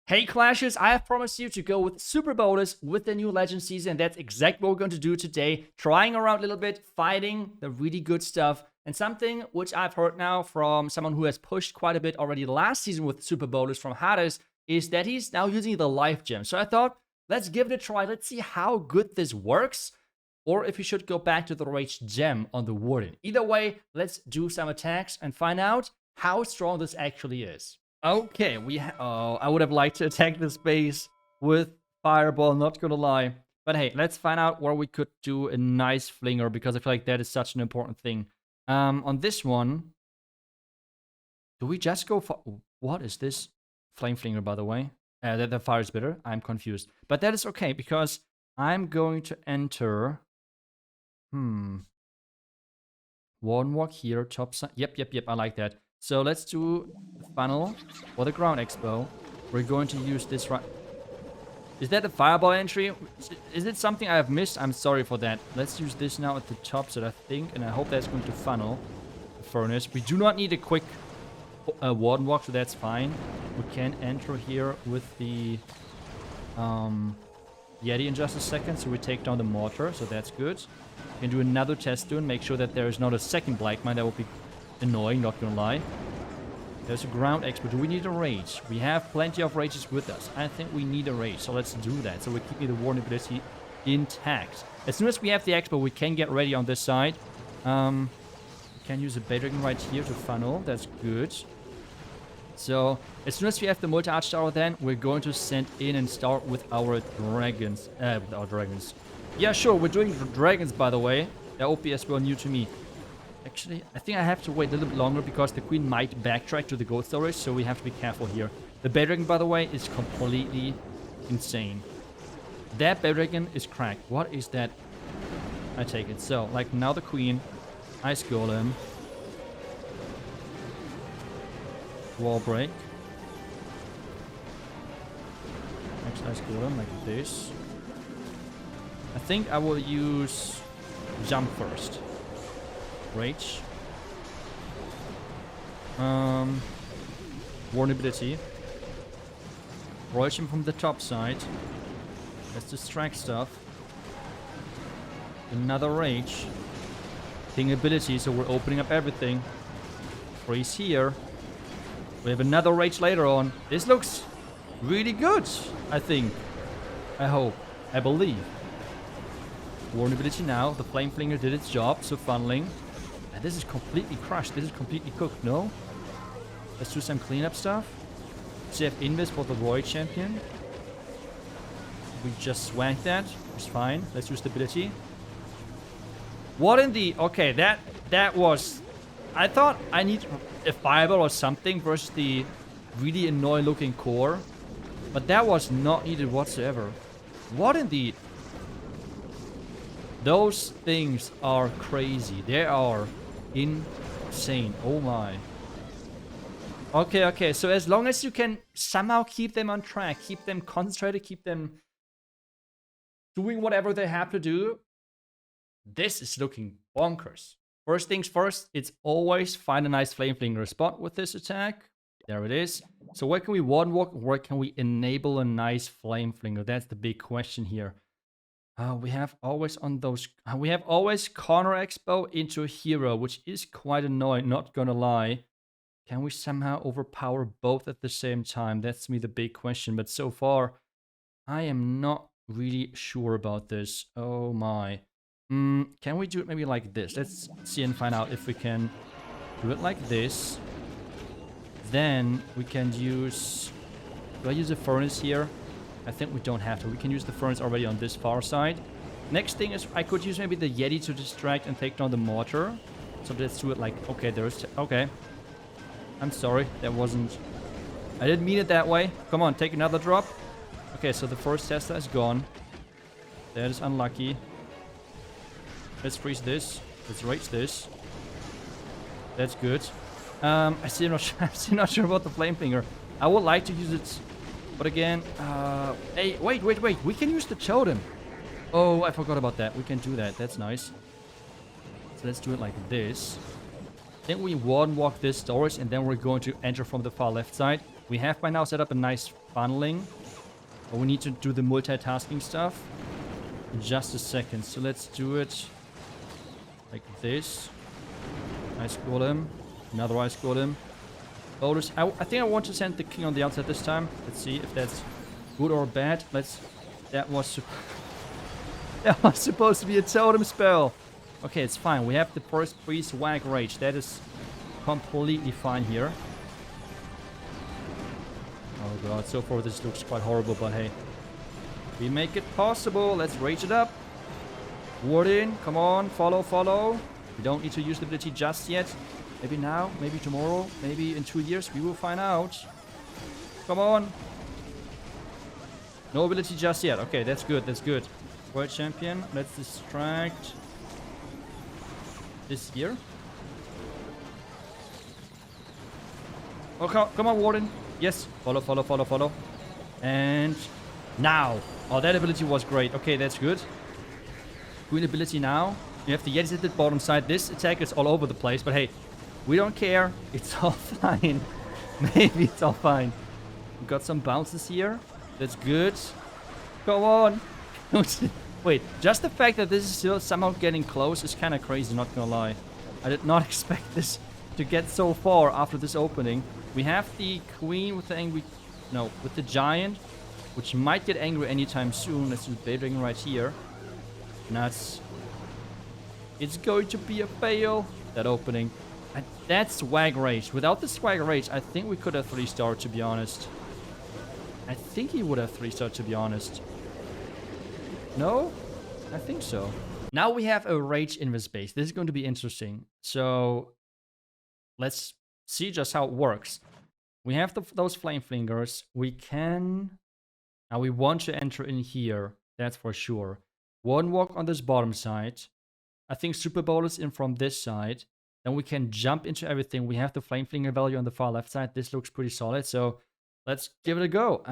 Hey Clashers, I have promised you to go with Super Bonus with the new Legend season, and that's exactly what we're going to do today. Trying around a little bit, fighting the really good stuff, and something which I've heard now from someone who has pushed quite a bit already last season with Super Bonus from Hades, is that he's now using the Life Gem. So I thought, let's give it a try, let's see how good this works, or if we should go back to the Rage Gem on the Warden. Either way, let's do some attacks and find out how strong this actually is. Okay, I would have liked to attack this base with Fireball, not gonna lie. But hey, let's find out where we could do a nice flinger, because I feel like that is such an important thing. On this one, do we just go for... What is this? Flame flinger, by the way. The fire is bitter. I'm confused. But that is okay, because I'm going to enter... One walk here, top side. Yep, I like that. So let's do funnel for the ground expo. We're going to use this right. Is that a fireball entry? Is it something I have missed? I'm sorry for that. Let's use this now at the top side, I think, and I hope that's going to funnel the furnace. We do not need a quick warden walk, so that's fine. We can enter here with the Yeti in just a second, so we take down the mortar, so that's good. We can do another test and make sure that there is not a second black mine. That would be annoying, not gonna lie. There's a ground expert. Do we need a rage? We have plenty of rages with us. I think we need a rage, so let's do that. So we're keeping the warden ability intact. As soon as we have the expo, we can get ready on this side. We can use a Baydragon right here to funnel. That's good. So as soon as we have the multi-arch tower, then we're going to send in and start with our dragons. Yeah, sure, we're doing dragons, by the way. That OPS were new to me. Actually, I think I have to wait a little bit longer because the queen might backtrack to the gold storage, so we have to be careful here. The Baydragon, by the way, is completely insane. That Baydragon is cracked. What is that? I take it. So, like, now the queen. Ice Golem. Wall break. Next Ice Golem, like this. I think I will use jump first. Rage. Warden ability. Roach him from the top side. Let's distract stuff. Another rage. King ability, so we're opening up everything. Freeze here. We have another rage later on. This looks really good, I think. I hope. I believe. Warden ability now. The flame flinger did its job, so funneling. And this is completely crushed. This is completely cooked, no? Let's do some cleanup stuff. So you have Invis for the Roy champion. We just swanked that. It's fine. Let's use stability. What in the... Okay, that was... I thought I need a fireball or something versus the really annoying looking core. But that was not needed whatsoever. What in the... Those things are crazy. They are insane. Oh my. Okay. So as long as you can somehow keep them on track, keep them concentrated, keep them doing whatever they have to do, this is looking bonkers. First things first, it's always find a nice flame flinger spot with this attack. There it is. So where can we warden walk? Where can we enable a nice flame flinger? That's the big question here. We have always on those... we have always corner expo into a hero, which is quite annoying, not gonna lie. Can we somehow overpower both at the same time? That's me the big question. But so far, I am not really sure about this. Oh my. Can we do it maybe like this? Let's see and find out if we can do it like this. Then we can use... Do I use a furnace here? I think we don't have to. We can use the furnace already on this far side. Next thing is I could use maybe the Yeti to distract and take down the mortar. So let's do it like... Okay, there's... Okay. I'm sorry. That wasn't... I didn't mean it that way. Come on, take another drop. Okay, so the first Tesla is gone. That is unlucky. Let's freeze this. Let's rage this. That's good. I'm still not sure about the flame finger. I would like to use it... But again, hey, wait. We can use the totem. Oh, I forgot about that. We can do that. That's nice. So let's do it like this. Then we warden walk this storage, and then we're going to enter from the far left side. We have by now set up a nice funneling. But we need to do the multitasking stuff in just a second. So let's do it like this. Ice golem. Another ice golem. Bonus. I think I want to send the king on the outside this time. Let's see if that's good or bad. That was supposed to be a totem spell. Okay, it's fine. We have the first priest wag rage. That is completely fine here. Oh god, so far this looks quite horrible, but hey. We make it possible. Let's rage it up. Ward in. Come on. Follow, follow. We don't need to use the ability just yet. Maybe now, maybe tomorrow, maybe in 2 years. We will find out. Come on. No ability just yet. Okay, that's good. That's good. World champion. Let's distract this here. Oh, come on, Warden. Yes. Follow, follow, follow, follow. And now. Oh, that ability was great. Okay, that's good. Queen ability now. You have the Yetis at the bottom side. This attack is all over the place, but hey, we don't care. It's all fine. Maybe it's all fine. We got some bounces here. That's good. Come on. Wait, just the fact that this is still somehow getting close is kind of crazy, not gonna lie. I did not expect this to get so far after this opening. We have the queen with the angry... No, with the giant, which might get angry anytime soon. Let's do Daydream right here. Nuts. It's going to be a fail, that opening. And that's Swag Rage. Without the Swag Rage, I think we could have 3-star, to be honest. I think he would have 3-star, to be honest. No? I think so. Now we have a Rage in this base. This is going to be interesting. So, let's see just how it works. We have those Flame Flingers. We can... Now we want to enter in here. That's for sure. One walk on this bottom side. I think Super Bowl is in from this side. Then we can jump into everything. We have the Flame Flinger value on the far left side. This looks pretty solid. So let's give it a go.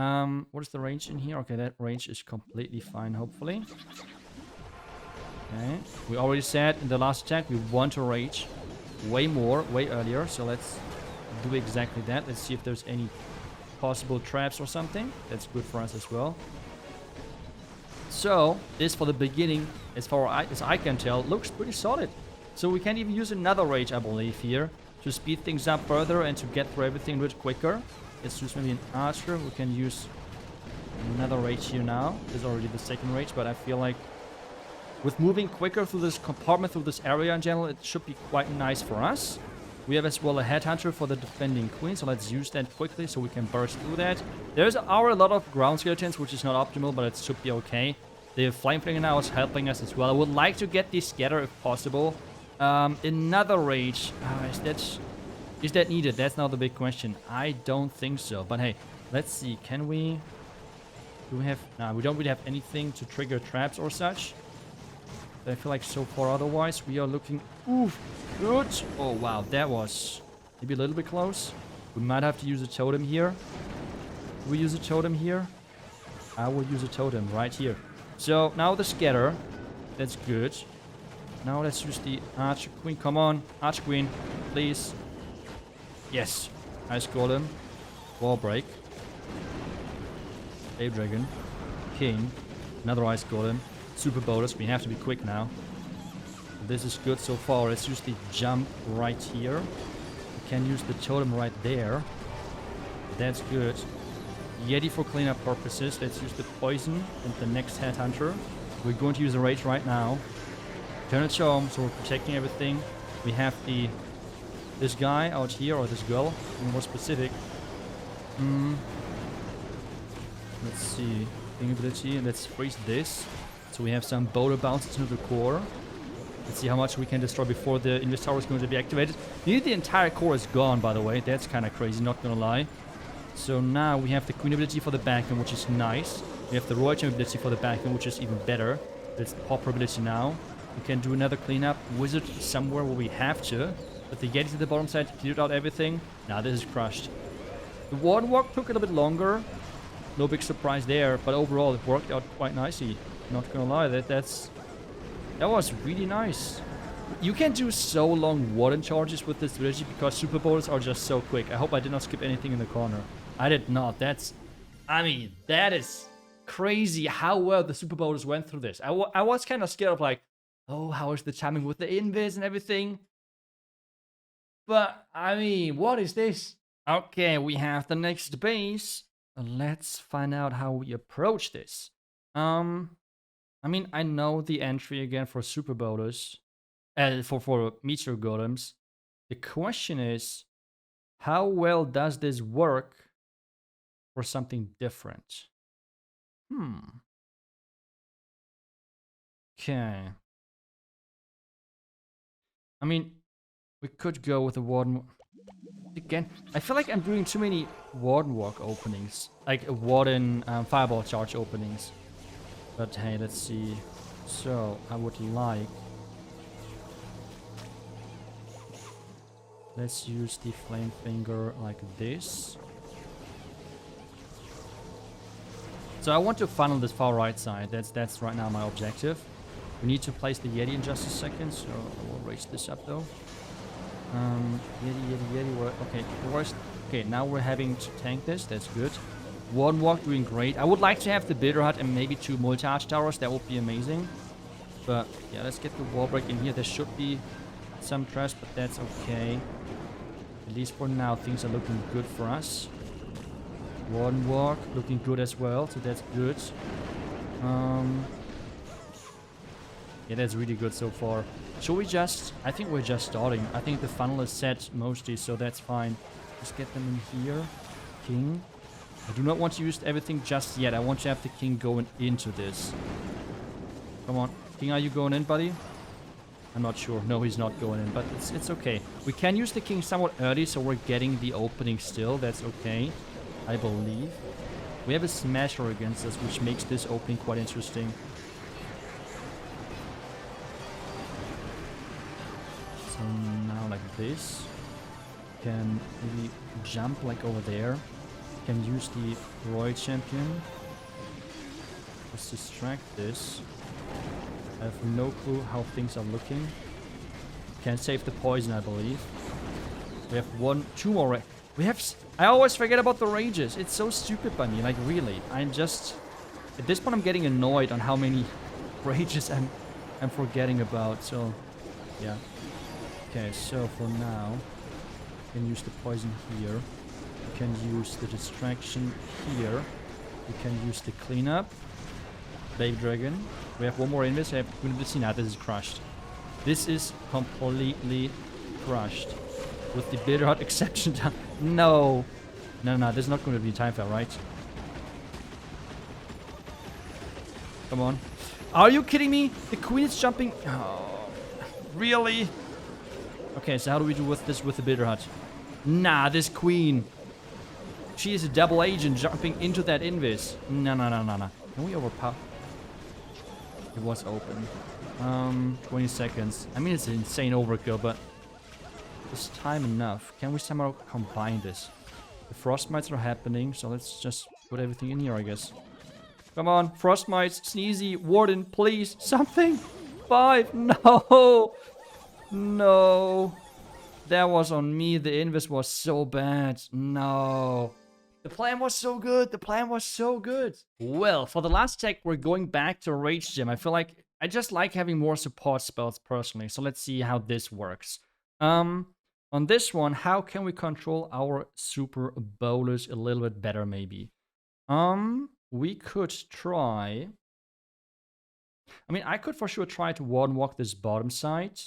What is the range in here? Okay, that range is completely fine, hopefully. Okay. We already said in the last attack we want to rage way more, way earlier. So let's do exactly that. Let's see if there's any possible traps or something. That's good for us as well. So, this for the beginning, as far as I can tell, looks pretty solid. So we can even use another rage, I believe, here to speed things up further and to get through everything a bit quicker. Let's use maybe an archer. We can use another rage here now. This is already the second rage, but I feel like with moving quicker through this compartment, through this area in general, it should be quite nice for us. We have as well a headhunter for the defending queen, so let's use that quickly so we can burst through that. There's a lot of ground skeletons, which is not optimal, but it should be okay. The Flame Flinger now is helping us as well. I would like to get the scatter if possible. Another rage. Is that needed? That's now the big question. I don't think so, but hey, let's see. Can we... Do we have... No, we don't really have anything to trigger traps or such. But I feel like so far otherwise, we are looking... Oof, good. Oh, wow, that was maybe a little bit close. We might have to use a totem here. Do we use a totem here? I will use a totem right here. So, now the scatter. That's good. Now let's use the Archer Queen. Come on, Archer Queen, please. Yes. Ice Golem. Wall Break. Ape Dragon. King. Another Ice Golem. Super bonus. We have to be quick now. This is good so far. Let's use the jump right here. We can use the totem right there. That's good. Yeti for cleanup purposes. Let's use the poison and the next headhunter. We're going to use a rage right now. Turn it home, so we're protecting everything. We have this guy out here, or this girl, to be more specific. Let's see. Thing ability. Let's freeze this. So we have some boulder bounces into the core. Let's see how much we can destroy before the Invis Tower is going to be activated. The entire core is gone, by the way. That's kind of crazy, not gonna lie. So now we have the Queen ability for the backend, which is nice. We have the Royal Champ ability for the backend, which is even better. That's the Pauper ability now. We can do another cleanup. Wizard somewhere where we have to. But the Yetis at the bottom side cleared out everything. Now this is crushed. The Warden Walk took a little bit longer. No big surprise there. But overall, it worked out quite nicely. Not gonna lie, that was really nice. You can do so long Warden charges with this ability because Super Bowlers are just so quick. I hope I did not skip anything in the corner. I did not. That's I mean, that is crazy how well the Super Bowlers went through this. I was kind of scared of like, oh, how is the timing with the invis and everything? But, I mean, what is this? Okay, we have the next base. Let's find out how we approach this. I mean, I know the entry again for Super Bowlers. For Meteor Golems. The question is, how well does this work for something different? Okay. I mean, we could go with the Warden. Again, I feel like I'm doing too many Warden Walk openings. Like Warden Fireball Charge openings. But hey, let's see. So, I would like... Let's use the Flame Finger like this. So I want to funnel this far right side. That's right now my objective. We need to place the Yeti in just a second, so we'll raise this up though. Yeti. Okay, worst. Okay, now we're having to tank this. That's good. Warden Walk doing great. I would like to have the Bitter Hut and maybe 2 multi-arch towers. That would be amazing. But yeah, let's get the wall break in here. There should be some trash, but that's okay. At least for now, things are looking good for us. Warden Walk looking good as well, so that's good. Yeah, that's really good so far. Should we just... I think we're just starting. I think the funnel is set mostly, so that's fine. Just get them in here. King. I do not want to use everything just yet. I want to have the king going into this. Come on. King, are you going in, buddy? I'm not sure. No, he's not going in, but it's okay. We can use the king somewhat early, so we're getting the opening still. That's okay, I believe. We have a smasher against us, which makes this opening quite interesting. So now like this. Can maybe jump like over there. Can use the Royal Champion. Just distract this. I have no clue how things are looking. Can save the poison, I believe. We have 2 more. We have... I always forget about the rages. It's so stupid by me. Like, really. I'm just... At this point, I'm getting annoyed on how many rages I'm forgetting about. So, yeah. Okay, so for now, we can use the poison here. We can use the distraction here. We can use the cleanup. Babe Dragon. We have 1 more invis. We have now. This is crushed. This is completely crushed. With the Bitter Hut exception down. No. No, this is not going to be time fail, right? Come on. Are you kidding me? The queen is jumping. Oh, really? Okay, so how do we do with this with the Bitter Hut? Nah, this queen. She is a double agent jumping into that invis. No. Can we overpower? It was open. 20 seconds. I mean, it's an insane overkill, but is time enough? Can we somehow combine this? The frostmites are happening, so let's just put everything in here, I guess. Come on, frostmites, Sneezy, Warden, please, something. 5, no, no. That was on me. The invis was so bad. No. The plan was so good. The plan was so good. Well, for the last tech, we're going back to Rage Gem. I feel like I just like having more support spells personally. So let's see how this works. On this one, how can we control our super bowlers a little bit better, maybe? We could try... I mean, I could for sure try to Warden Walk this bottom side.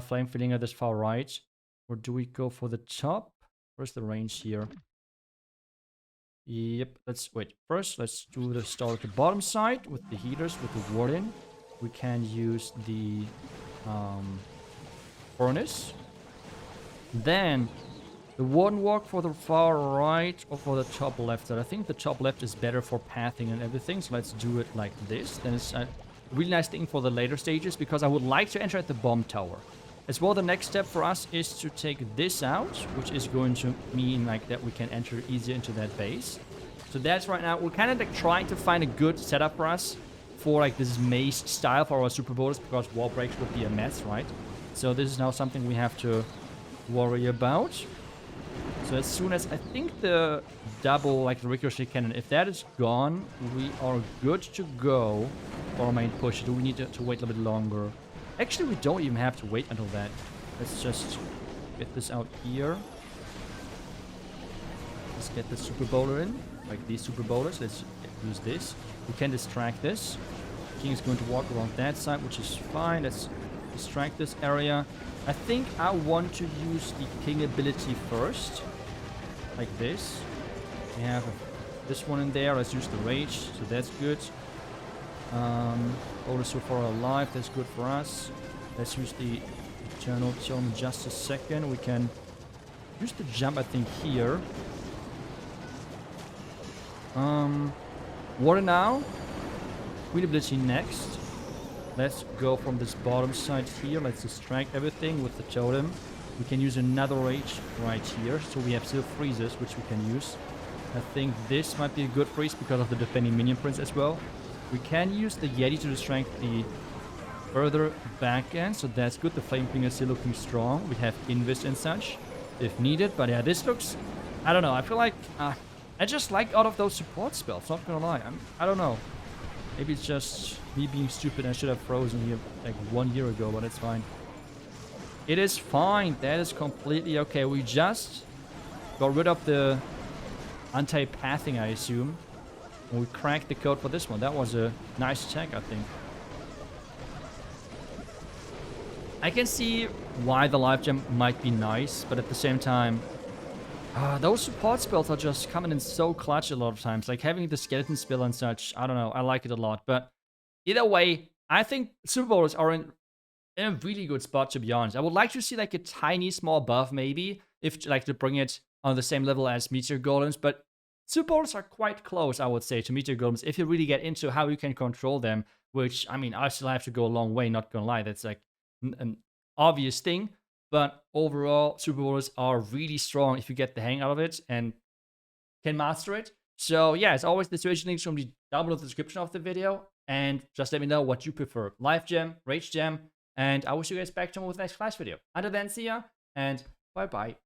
Flame Filling at this far right. Or do we go for the top? Where's the range here? Yep, let's wait. First, let's do the start at the bottom side with the heaters, with the Warden. We can use the furnace. Then the Warden Walk for the far right or for the top left. I think the top left is better for pathing and everything. So let's do it like this. Then it's a really nice thing for the later stages because I would like to enter at the bomb tower. As well, the next step for us is to take this out, which is going to mean like that we can enter easier into that base. So that's right now. We're kind of like trying to find a good setup for us for like this maze style for our super bowlers because wall breaks would be a mess, right? So this is now something we have to worry about. So as soon as I think the double, like the ricochet cannon, if that is gone, we are good to go for our main push. Do we need to wait a little bit longer? Actually, we don't even have to wait until that. Let's just get this out here. Let's get the super bowler in, like these super bowlers. Let's use this. We can distract this. King is going to walk around that side, which is fine. Let's distract this area. I think I want to use the king ability first, like this. We have this one in there. Let's use the rage, so that's good. Bowler so far alive, that's good for us. Let's use the eternal tome in just a second. We can use the jump, I think, here. Water now. Queen ability next. Let's go from this bottom side here. Let's distract everything with the totem. We can use another rage right here. So we have still freezes, which we can use. I think this might be a good freeze because of the defending minion prince as well. We can use the Yeti to distract the further back end. So that's good. The Flame King is still looking strong. We have Invis and such if needed. But yeah, this looks... I don't know. I feel like... I just like all of those support spells. Not gonna lie. I don't know. Maybe it's just me being stupid. I should have frozen here like 1 year ago, but it's fine. It is fine. That is completely okay. We just got rid of the anti-pathing, I assume. And we cracked the code for this one. That was a nice check, I think. I can see why the life gem might be nice, but at the same time, those support spells are just coming in so clutch a lot of times. Like having the skeleton spell and such, I don't know, I like it a lot. But either way, I think super bowlers are in a really good spot, to be honest. I would like to see like a tiny small buff maybe, if like to bring it on the same level as meteor golems. But super bowlers are quite close, I would say, to meteor golems if you really get into how you can control them. Which, I mean, I still have to go a long way, not gonna lie. That's like an obvious thing. But overall, super bowlers are really strong if you get the hang out of it and can master it. So yeah, as always, the situation links will be down below in the description of the video. And just let me know what you prefer. Life gem, rage gem, and I will see you guys back tomorrow with the next class video. Until then, see ya, and bye-bye.